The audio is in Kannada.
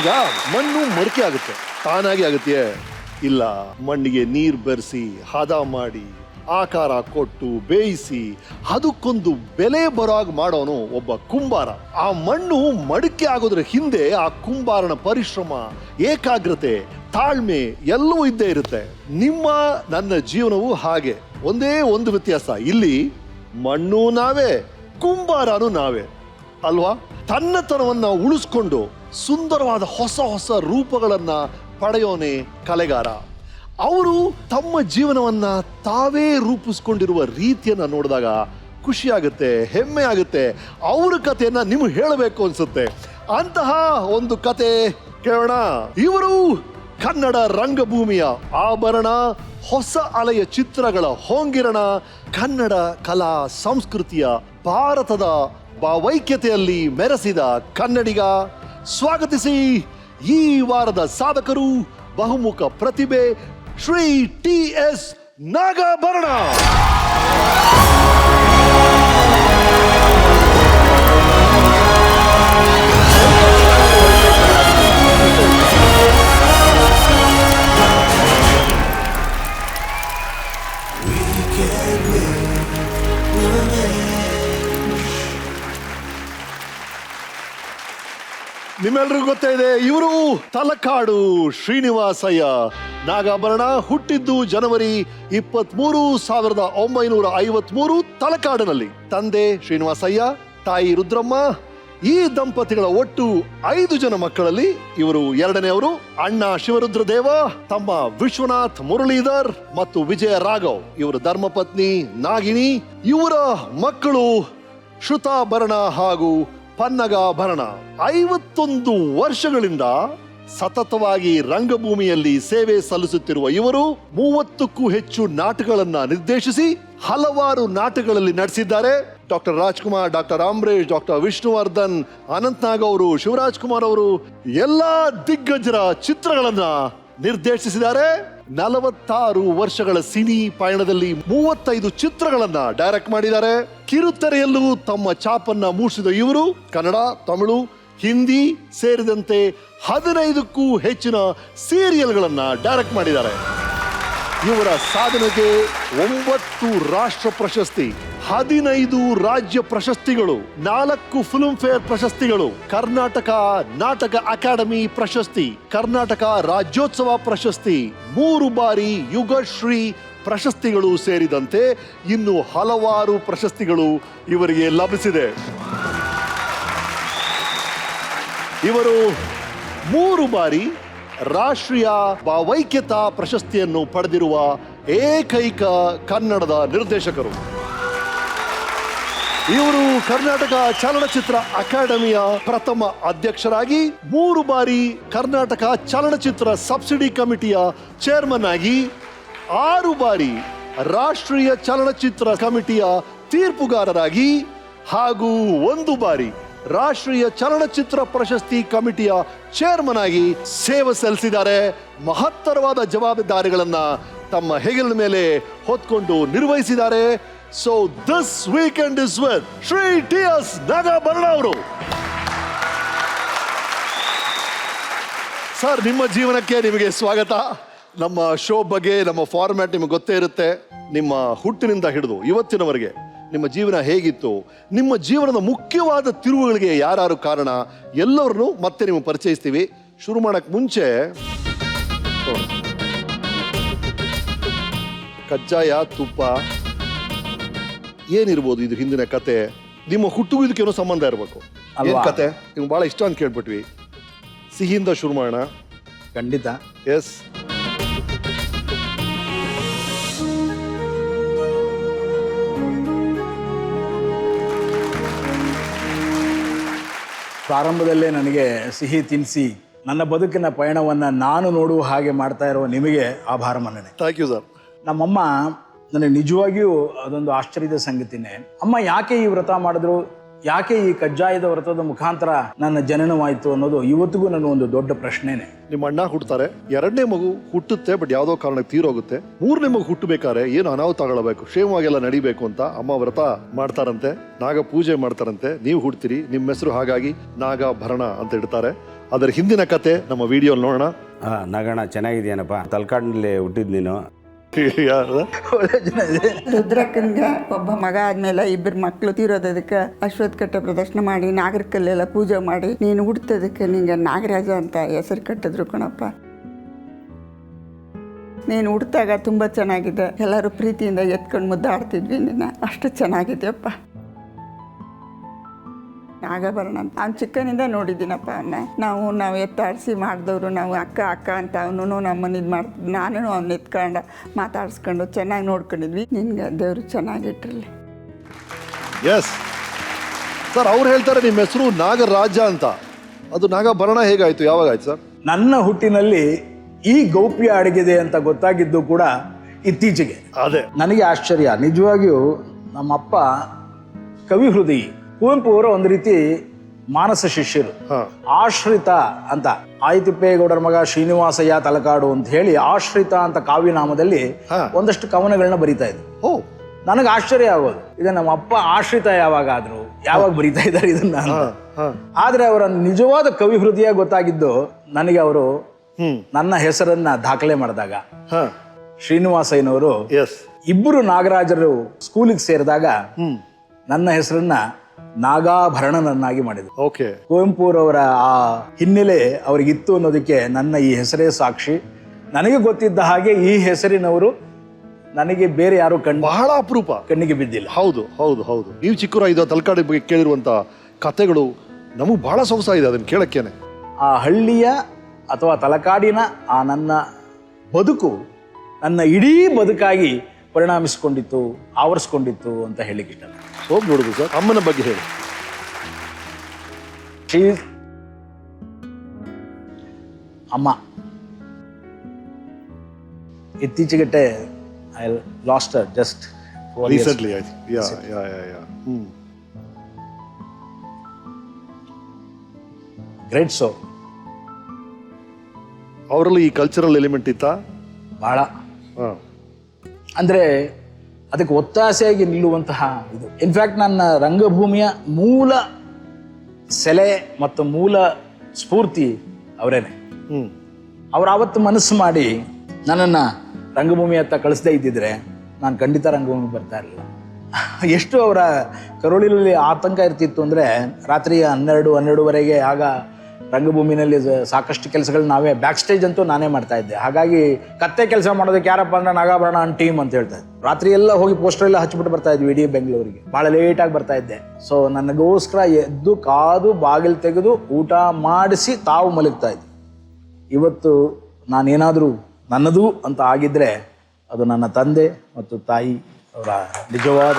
ಈಗ ಮಣ್ಣು ಮಡಿಕೆ ಆಗುತ್ತೆ, ತಾನಾಗಿ ಆಗುತ್ತೆ ಇಲ್ಲ. ಮಣ್ಣಿಗೆ ನೀರು ಬೆರೆಸಿ ಹದ ಮಾಡಿ ಆಕಾರ ಕೊಟ್ಟು ಬೇಯಿಸಿ ಅದಕ್ಕೊಂದು ಬೆಲೆ ಬರೋಗ ಮಾಡೋನು ಒಬ್ಬ ಕುಂಬಾರ. ಆ ಮಣ್ಣು ಮಡಿಕೆ ಆಗೋದ್ರ ಹಿಂದೆ ಆ ಕುಂಬಾರನ ಪರಿಶ್ರಮ, ಏಕಾಗ್ರತೆ, ತಾಳ್ಮೆ ಎಲ್ಲವೂ ಇದ್ದೇ ಇರುತ್ತೆ. ನಿಮ್ಮ ನನ್ನ ಜೀವನವು ಹಾಗೆ. ಒಂದೇ ಒಂದು ವ್ಯತ್ಯಾಸ, ಇಲ್ಲಿ ಮಣ್ಣು ನಾವೇ, ಕುಂಬಾರನು ನಾವೇ ಅಲ್ವಾ? ತನ್ನತನವನ್ನ ಉಳಿಸ್ಕೊಂಡು ಸುಂದರವಾದ ಹೊಸ ಹೊಸ ರೂಪಗಳನ್ನ ಪಡೆಯೋನೆ ಕಲೆಗಾರ. ಅವರು ತಮ್ಮ ಜೀವನವನ್ನ ತಾವೇ ರೂಪಿಸ್ಕೊಂಡಿರುವ ರೀತಿಯನ್ನ ನೋಡಿದಾಗ ಖುಷಿ ಆಗುತ್ತೆ, ಹೆಮ್ಮೆ ಆಗುತ್ತೆ. ಅವ್ರ ಕಥೆಯನ್ನ ನಿಮ್ಗೆ ಹೇಳಬೇಕು ಅನ್ಸುತ್ತೆ. ಅಂತಹ ಒಂದು ಕತೆ ಕೇಳೋಣ. ಇವರು ಕನ್ನಡ ರಂಗಭೂಮಿಯ ಆಭರಣ, ಹೊಸ ಅಲೆಯ ಚಿತ್ರಗಳ ಹೊಂಗಿರಣ, ಕನ್ನಡ ಕಲಾ ಸಂಸ್ಕೃತಿಯ ಭಾರತದ ಭಾವೈಕ್ಯತೆಯಲ್ಲಿ ಮೆರೆಸಿದ ಕನ್ನಡಿಗ. ಸ್ವಾಗತಿಸಿ ಈ ವಾರದ ಸಾಧಕರು, ಬಹುಮುಖ ಪ್ರತಿಭೆ ಶ್ರೀ ಟಿ.ಎಸ್. ನಾಗಾಭರಣ. ನಿಮ್ಮೆಲ್ರಿಗೂ ಗೊತ್ತೇ ಇದೆ, ಇವರು ತಲಕಾಡು ಶ್ರೀನಿವಾಸಯ್ಯ ನಾಗಾಭರಣ. ಹುಟ್ಟಿದ್ದು ಜನವರಿ 23, 1953 ತಲಕಾಡಿನಲ್ಲಿ. ತಂದೆ ಶ್ರೀನಿವಾಸಯ್ಯ, ತಾಯಿ ರುದ್ರಮ್ಮ. ಈ ದಂಪತಿಗಳ ಒಟ್ಟು 5 ಜನ ಮಕ್ಕಳಲ್ಲಿ ಇವರು ಎರಡನೆಯವರು. ಅಣ್ಣ ಶಿವರುದ್ರದೇವ, ತಮ್ಮ ವಿಶ್ವನಾಥ್ ಮುರಳೀಧರ್ ಮತ್ತು ವಿಜಯ ರಾಘವ್. ಇವರು ಧರ್ಮಪತ್ನಿ ನಾಗಿನಿ. ಇವರ ಮಕ್ಕಳು ಶ್ರುತಾಭರಣ ಹಾಗೂ ಪನ್ನಗಾಭರಣ. 51 ವರ್ಷಗಳಿಂದ ಸತತವಾಗಿ ರಂಗಭೂಮಿಯಲ್ಲಿ ಸೇವೆ ಸಲ್ಲಿಸುತ್ತಿರುವ ಇವರು 30ಕ್ಕೂ ಹೆಚ್ಚು ನಾಟಕಗಳನ್ನ ನಿರ್ದೇಶಿಸಿ ಹಲವಾರು ನಾಟಕಗಳಲ್ಲಿ ನಟಿಸಿದ್ದಾರೆ. Doctor Rajkumar, doctor Ambareesh, doctor Vishnuvardhan, Anant Nag ಅವರು, ಶಿವರಾಜ್ ಕುಮಾರ್ ಅವರು ಎಲ್ಲಾ ದಿಗ್ಗಜರ ಚಿತ್ರಗಳನ್ನ ನಿರ್ದೇಶಿಸಿದ್ದಾರೆ. 46 ವರ್ಷಗಳ ಸಿನಿ ಪಯಣದಲ್ಲಿ 35 ಚಿತ್ರಗಳನ್ನ ಡೈರೆಕ್ಟ್ ಮಾಡಿದ್ದಾರೆ. ಕಿರುತೆರೆಯಲ್ಲೂ ತಮ್ಮ ಛಾಪನ್ನ ಮೂಡಿಸಿದ ಇವರು ಕನ್ನಡ, ತಮಿಳು, ಹಿಂದಿ ಸೇರಿದಂತೆ 15ಕ್ಕೂ ಹೆಚ್ಚಿನ ಸೀರಿಯಲ್ಗಳನ್ನ ಡೈರೆಕ್ಟ್ ಮಾಡಿದ್ದಾರೆ. ಇವರ ಸಾಧನೆಗೆ 9 ರಾಷ್ಟ್ರ ಪ್ರಶಸ್ತಿ, 15 ರಾಜ್ಯ ಪ್ರಶಸ್ತಿಗಳು, 4 ಫಿಲ್ಮ್ ಫೇರ್ ಪ್ರಶಸ್ತಿಗಳು, ಕರ್ನಾಟಕ ನಾಟಕ ಅಕಾಡೆಮಿ ಪ್ರಶಸ್ತಿ, ಕರ್ನಾಟಕ ರಾಜ್ಯೋತ್ಸವ ಪ್ರಶಸ್ತಿ, 3 ಬಾರಿ ಯುಗಶ್ರೀ ಪ್ರಶಸ್ತಿಗಳು ಸೇರಿದಂತೆ ಇನ್ನು ಹಲವಾರು ಪ್ರಶಸ್ತಿಗಳು ಇವರಿಗೆ ಲಭಿಸಿದೆ. ಇವರು 3 ಬಾರಿ ರಾಷ್ಟ್ರೀಯ ಭಾವೈಕ್ಯತಾ ಪ್ರಶಸ್ತಿಯನ್ನು ಪಡೆದಿರುವ ಏಕೈಕ ಕನ್ನಡದ ನಿರ್ದೇಶಕರು. ಇವರು ಕರ್ನಾಟಕ ಚಲನಚಿತ್ರ ಅಕಾಡೆಮಿಯ ಪ್ರಥಮ ಅಧ್ಯಕ್ಷರಾಗಿ, 3 ಬಾರಿ ಕರ್ನಾಟಕ ಚಲನಚಿತ್ರ ಸಬ್ಸಿಡಿ ಕಮಿಟಿಯ ಚೇರ್ಮನ್ ಆಗಿ, 6 ಬಾರಿ ರಾಷ್ಟ್ರೀಯ ಚಲನಚಿತ್ರ ಕಮಿಟಿಯ ತೀರ್ಪುಗಾರರಾಗಿ ಹಾಗೂ 1 ಬಾರಿ ರಾಷ್ಟ್ರೀಯ ಚಲನಚಿತ್ರ ಪ್ರಶಸ್ತಿ ಕಮಿಟಿಯ ಚೇರ್ಮನ್ ಆಗಿ ಸೇವೆ ಸಲ್ಲಿಸಿದ್ದಾರೆ. ಮಹತ್ತರವಾದ ಜವಾಬ್ದಾರಿಗಳನ್ನ ತಮ್ಮ ಹೆಗಲಿನ ಮೇಲೆ ಹೊತ್ಕೊಂಡು ನಿರ್ವಹಿಸಿದ್ದಾರೆ. So this weekend is with Shri TS. Nagabharana ಅವರು. ಸರ್, ನಿಮ್ಮ ಜೀವನಕ್ಕೆ ನಿಮಗೆ ಸ್ವಾಗತ. ನಮ್ಮ ಶೋ ಬಗ್ಗೆ, ನಮ್ಮ ಫಾರ್ಮ್ಯಾಟ್ ನಿಮಗೆ ಗೊತ್ತೇ ಇರುತ್ತೆ. ನಿಮ್ಮ ಹುಟ್ಟಿನಿಂದ ಹಿಡಿದು ಇವತ್ತಿನವರೆಗೆ ನಿಮ್ಮ ಜೀವನ ಹೇಗಿತ್ತು, ನಿಮ್ಮ ಜೀವನದ ಮುಖ್ಯವಾದ ತಿರುವುಗಳಿಗೆ ಯಾರು ಕಾರಣ, ಎಲ್ಲರನ್ನೂ ಮತ್ತೆ ನಿಮಗೆ ಪರಿಚಯಿಸ್ತೀವಿ. ಶುರು ಮಾಡಕ್ ಮುಂಚೆ ಕಜ್ಜಾಯ, ತುಪ್ಪ ಏನಿರ್ಬೋದು ಇದು ಹಿಂದಿನ ಕತೆ? ನಿಮ್ಮ ಹುಟ್ಟಿಗೂ ಇದಕ್ಕೇನೋ ಸಂಬಂಧ ಇರಬೇಕು. ಏನ್ ಕತೆ? ನಿಮ್ಗೆ ಬಹಳ ಇಷ್ಟ ಅಂತ ಕೇಳ್ಬಿಟ್ವಿ. ಸಿಹಿಯಿಂದ ಶುರು ಮಾಡೋಣ. ಖಂಡಿತ. ಎಸ್. ಪ್ರಾರಂಭದಲ್ಲೇ ನನಗೆ ಸಿಹಿ ತಿನ್ನಿಸಿ ನನ್ನ ಬದುಕಿನ ಪಯಣವನ್ನು ನಾನು ನೋಡುವ ಹಾಗೆ ಮಾಡ್ತಾ ಇರುವ ನಿಮಗೆ ಆಭಾರ ಮನ್ನಣೆ. Thank you sir. ನಮ್ಮಮ್ಮ ನನಗೆ ನಿಜವಾಗಿಯೂ ಅದೊಂದು ಆಶ್ಚರ್ಯದ ಸಂಗತಿನೇ. ಅಮ್ಮ ಯಾಕೆ ಈ ವ್ರತ ಮಾಡಿದ್ರು, ಯಾಕೆ ಈ ಕಜ್ಜಾಯದ ವ್ರತದ ಮುಖಾಂತರ ನನ್ನ ಜನನವಾಯಿತು ಅನ್ನೋದು ಇವತ್ತಿಗೂ ನನ್ನ ಒಂದು ದೊಡ್ಡ ಪ್ರಶ್ನೆನೇ. ನಿಮ್ಮ ಅಣ್ಣ ಹುಟ್ಟುತ್ತಾರೆ, 2ನೇ ಮಗು ಹುಟ್ಟುತ್ತೆ, ಬಟ್ ಯಾವುದೋ ಕಾರಣಕ್ಕೆ ತೀರೋಗುತ್ತೆ. 3ನೇ ಮಗು ಹುಟ್ಟಬೇಕಾದ್ರೆ ಏನು ಅನಾಹುತ ತಗೊಳ್ಬೇಕು, ಕ್ಷೇಮವಾಗೆಲ್ಲ ನಡಿಬೇಕು ಅಂತ ಅಮ್ಮ ವ್ರತ ಮಾಡ್ತಾರಂತೆ, ನಾಗ ಪೂಜೆ ಮಾಡ್ತಾರಂತೆ. ನೀವು ಹುಡ್ತೀರಿ, ನಿಮ್ಮ ಹೆಸರು ಹಾಗಾಗಿ ನಾಗಾಭರಣ ಅಂತ ಇಡ್ತಾರೆ. ಅದರ ಹಿಂದಿನ ಕತೆ ನಮ್ಮ ವಿಡಿಯೋ ನೋಡೋಣ. ನಗಣ ಚೆನ್ನಾಗಿದೆಯೇನಪ್ಪ, ತಲಕಾಡಿನಲ್ಲಿ ಹುಟ್ಟಿದ್ ನೀನು. ಒಳ್ಳೆ ಜನ ಇದೆ. ರುದ್ರಕ್ಕನ್ಗೆ ಒಬ್ಬ ಮಗ ಆದ್ಮೇಲೆ ಇಬ್ಬರು ಮಕ್ಕಳು ತೀರೋದಕ್ಕೆ ಅಶ್ವತ್ಥ ಕಟ್ಟೆ ಪ್ರದರ್ಶನ ಮಾಡಿ ನಾಗರ ಕಲ್ಲೆಲ್ಲ ಪೂಜೆ ಮಾಡಿ ನೀನು ಹುಡ್ತದಕ್ಕೆ ನಿಂಗೆ ನಾಗರಾಜ ಅಂತ ಹೆಸರು ಕಟ್ಟಿದ್ರು ಕಣಪ್ಪ. ನೀನು ಹುಡ್ತಾಗ ತುಂಬ ಚೆನ್ನಾಗಿದೆ, ಎಲ್ಲರೂ ಪ್ರೀತಿಯಿಂದ ಎತ್ಕೊಂಡು ಮುದ್ದಾಡ್ತಿದ್ವಿ ನಿನ್ನ, ಅಷ್ಟು ಚೆನ್ನಾಗಿದೆಯಪ್ಪ. ನಾಗಭರಣ ಅಂತ ಅವ್ನು ಚಿಕ್ಕನಿಂದ ನೋಡಿದ್ದೀನಪ್ಪ ಅಮ್ಮ. ನಾವು ಎತ್ತಾಡಿಸಿ ಮಾಡಿದವರು, ನಾವು ಅಕ್ಕ ಅಕ್ಕ ಅಂತ ಅವನು ನಮ್ಮನ್ನು ಇದು ಮಾಡ್ತಿದ್ವಿ, ನಾನು ಅವ್ನು ಎತ್ಕೊಂಡು ಮಾತಾಡಿಸ್ಕೊಂಡು ಚೆನ್ನಾಗಿ ನೋಡ್ಕೊಂಡಿದ್ವಿ. ನಿನ್ಗೆ ದೇವರು ಚೆನ್ನಾಗಿಟ್ಟಿರಲಿ. ಎಸ್ ಸರ್, ಅವ್ರು ಹೇಳ್ತಾರೆ ನಿಮ್ಮ ಹೆಸರು ನಾಗರಾಜ ಅಂತ. ಅದು ನಾಗಭರಣ ಹೇಗಾಯ್ತು, ಯಾವಾಗ ಆಯ್ತು ಸರ್? ನನ್ನ ಹುಟ್ಟಿನಲ್ಲಿ ಈ ಗೌಪ್ಯ ಅಡಗಿದೆ ಅಂತ ಗೊತ್ತಾಗಿದ್ದು ಕೂಡ ಇತ್ತೀಚೆಗೆ. ಅದೇ ನನಗೆ ಆಶ್ಚರ್ಯ. ನಿಜವಾಗಿಯೂ ನಮ್ಮಪ್ಪ ಕವಿ ಹೃದಯಿ. ಕುವೆಂಪು ಅವರ ಒಂದು ರೀತಿ ಮಾನಸ ಶಿಷ್ಯರು. ಆಶ್ರಿತ ಅಂತ ಆಯ್ತಿಪ್ಪೇಗೌಡರ ಮಗ ಶ್ರೀನಿವಾಸಯ್ಯ ತಲಕಾಡು ಅಂತ ಹೇಳಿ ಆಶ್ರಿತ ಅಂತ ಕಾವ್ಯನಾಮದಲ್ಲಿ ಒಂದಷ್ಟು ಕವನಗಳನ್ನ ಬರಿತಾ ಇದ್ರು. ನನಗೆ ಆಶ್ಚರ್ಯ ಆಗೋದು, ಈಗ ನಮ್ಮ ಅಪ್ಪ ಆಶ್ರಿತ ಯಾವಾಗ ಬರಿತಾ ಇದ್ದಾರೆ ಇದನ್ನ ಅಂತ. ಆದ್ರೆ ಅವರ ನಿಜವಾದ ಕವಿ ಹೃದಯ ಗೊತ್ತಾಗಿದ್ದು ನನಗೆ ಅವರು ನನ್ನ ಹೆಸರನ್ನ ದಾಖಲೆ ಮಾಡಿದಾಗ. ಶ್ರೀನಿವಾಸಯ್ಯನವರು ಇಬ್ಬರು ನಾಗರಾಜರು ಸ್ಕೂಲಿಗೆ ಸೇರಿದಾಗ ನನ್ನ ಹೆಸರನ್ನ ನಾಗಾಭರಣನನ್ನಾಗಿ ಮಾಡಿದ್ರು. ಕುವೆಂಪುರವರ ಆ ಹಿನ್ನೆಲೆ ಅವ್ರಿಗಿತ್ತು ಅನ್ನೋದಕ್ಕೆ ನನ್ನ ಈ ಹೆಸರೇ ಸಾಕ್ಷಿ. ನನಗೆ ಗೊತ್ತಿದ್ದ ಹಾಗೆ ಈ ಹೆಸರಿನವರು ನನಗೆ ಬೇರೆ ಯಾರು ಬಹಳ ಅಪರೂಪ ಕಣ್ಣಿಗೆ ಬಿದ್ದಿಲ್ಲ. ಹೌದು ಹೌದು ಹೌದು. ನೀವು ಚಿಕ್ಕವರಾಗಿದ್ದ ತಲಕಾಡಿ ಬಗ್ಗೆ ಕೇಳಿರುವಂತ ಕಥೆಗಳು ನಮಗೆ ಬಹಳ ಸೊಗಸಾಗಿದೆ, ಅದನ್ನ ಕೇಳಕ್ಕೇನೆ. ಆ ಹಳ್ಳಿಯ ಅಥವಾ ತಲಕಾಡಿನ ಆ ನನ್ನ ಬದುಕು ನನ್ನ ಇಡೀ ಬದುಕಾಗಿ ಪರಿಣಾಮಿಸಿಕೊಂಡಿತ್ತು, ಆವರಿಸ್ಕೊಂಡಿತ್ತು ಅಂತ ಹೇಳಿಕ್ಕೆ ಇಷ್ಟ. ಹೋಗಿ ನೋಡುದು ಸರ್, ಅಮ್ಮನ ಬಗ್ಗೆ ಹೇಳಿ. ಅಮ್ಮ ಇತ್ತೀಚೆಗೆ I lost just recently. Great. So ಅವರಲ್ಲಿ ಈ ಕಲ್ಚರಲ್ ಎಲಿಮೆಂಟ್ ಇತ್ತಾ? ಬಹಳ. ಅಂದರೆ ಅದಕ್ಕೆ ಒತ್ತಾಸೆಯಾಗಿ ನಿಲ್ಲುವಂತಹ ಇದು. ಇನ್ಫ್ಯಾಕ್ಟ್ ನನ್ನ ರಂಗಭೂಮಿಯ ಮೂಲ ಸೆಲೆ ಮತ್ತು ಮೂಲ ಸ್ಫೂರ್ತಿ ಅವರೇನೆ. ಅವ್ರು ಆವತ್ತು ಮನಸ್ಸು ಮಾಡಿ ನನ್ನನ್ನು ರಂಗಭೂಮಿ ಹತ್ತ ಕಳಿಸದೇ ಇದ್ದಿದ್ರೆ ನಾನು ಖಂಡಿತ ರಂಗಭೂಮಿಗೆ ಬರ್ತಾ ಇರಲಿಲ್ಲ. ಎಷ್ಟು ಅವರ ಕರುಳಿನಲ್ಲಿ ಆತಂಕ ಇರ್ತಿತ್ತು ಅಂದರೆ ರಾತ್ರಿ 12-12ವರೆಗೆ ಆಗ ರಂಗಭೂಮಿನಲ್ಲಿ ಸಾಕಷ್ಟು ಕೆಲಸಗಳು ನಾವೇ ಬ್ಯಾಕ್ ಸ್ಟೇಜ್ ಅಂತೂ ನಾನೇ ಮಾಡ್ತಾ ಇದ್ದೆ. ಹಾಗಾಗಿ ಕತ್ತೆ ಕೆಲಸ ಮಾಡೋದಕ್ಕೆ ಯಾರಪ್ಪ ಅಂದ್ರೆ ನಾಗಾಭರಣ ಟೀಮ್ ಅಂತ ಹೇಳ್ತಾ ಇದ್ದೆ. ರಾತ್ರಿ ಎಲ್ಲ ಹೋಗಿ ಪೋಸ್ಟರ್ ಎಲ್ಲ ಹಚ್ಚಿಬಿಟ್ಟು ಬರ್ತಾ ಇದ್ವಿ ಇಡೀ ಬೆಂಗಳೂರಿಗೆ. ಭಾಳ ಲೇಟಾಗಿ ಬರ್ತಾ ಇದ್ದೆ. ಸೊ ನನಗೋಸ್ಕರ ಎದ್ದು ಕಾದು ಬಾಗಿಲು ತೆಗೆದು ಊಟ ಮಾಡಿಸಿ ತಾವು ಮಲಗ್ತಾ ಇದ್ದೆ. ಇವತ್ತು ನಾನೇನಾದರೂ ನನ್ನದು ಅಂತ ಆಗಿದ್ರೆ ಅದು ನನ್ನ ತಂದೆ ಮತ್ತು ತಾಯಿ ಅವರ ನಿಜವಾದ